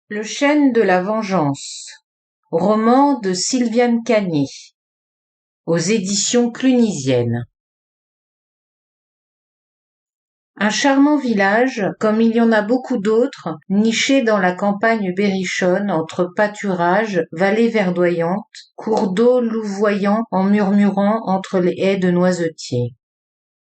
Le chêne de la vengeance, roman de Sylviane Cagné, aux éditions clunisiennes. Un charmant village, comme il y en a beaucoup d'autres, niché dans la campagne berrichonne entre pâturages, vallées verdoyantes, cours d'eau louvoyants en murmurant entre les haies de noisetiers.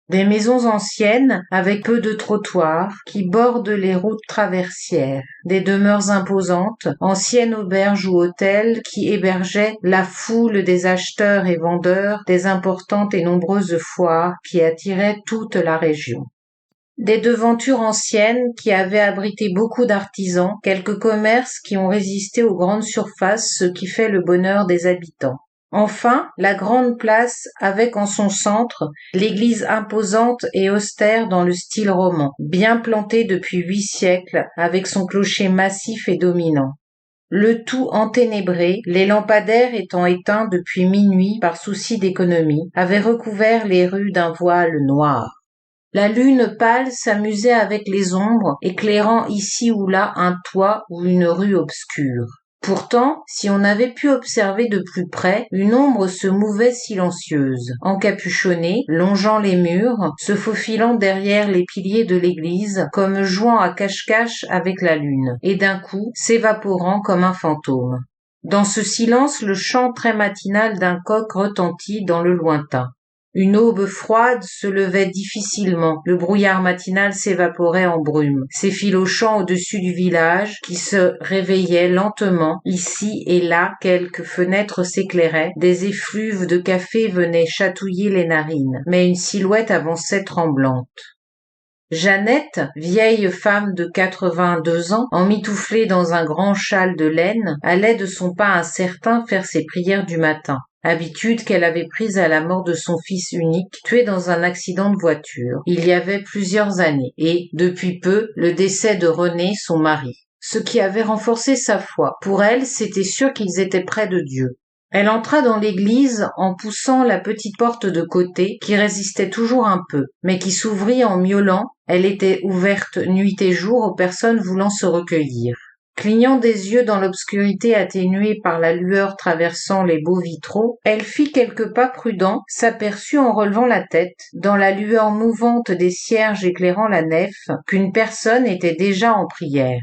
Des maisons anciennes, avec peu de trottoirs, qui bordent les routes traversières, des demeures imposantes, anciennes auberges ou hôtels qui hébergeaient la foule des acheteurs et vendeurs des importantes et nombreuses foires qui attiraient toute la région. Des devantures anciennes qui avaient abrité beaucoup d'artisans, quelques commerces qui ont résisté aux grandes surfaces, ce qui fait le bonheur des habitants. Enfin, la grande place avec en son centre l'église imposante et austère dans le style roman, bien plantée depuis 8 siècles avec son clocher massif et dominant. Le tout enténébré, les lampadaires étant éteints depuis minuit par souci d'économie, avaient recouvert les rues d'un voile noir. La lune pâle s'amusait avec les ombres, éclairant ici ou là un toit ou une rue obscure. Pourtant, si on avait pu observer de plus près, une ombre se mouvait silencieuse, encapuchonnée, longeant les murs, se faufilant derrière les piliers de l'église, comme jouant à cache-cache avec la lune, et d'un coup s'évaporant comme un fantôme. Dans ce silence, le chant très matinal d'un coq retentit dans le lointain. Une aube froide se levait difficilement, le brouillard matinal s'évaporait en brume, s'effilochant au-dessus du village, qui se réveillait lentement, ici et là quelques fenêtres s'éclairaient, des effluves de café venaient chatouiller les narines, mais une silhouette avançait tremblante. Jeannette, vieille femme de 82 ans, emmitouflée dans un grand châle de laine, allait de son pas incertain faire ses prières du matin. Habitude qu'elle avait prise à la mort de son fils unique, tué dans un accident de voiture, il y avait plusieurs années, et, depuis peu, le décès de René, son mari. Ce qui avait renforcé sa foi. Pour elle, c'était sûr qu'ils étaient près de Dieu. Elle entra dans l'église en poussant la petite porte de côté, qui résistait toujours un peu, mais qui s'ouvrit en miaulant. Elle était ouverte nuit et jour aux personnes voulant se recueillir. Clignant des yeux dans l'obscurité atténuée par la lueur traversant les beaux vitraux, elle fit quelques pas prudents, s'aperçut en relevant la tête, dans la lueur mouvante des cierges éclairant la nef, qu'une personne était déjà en prière.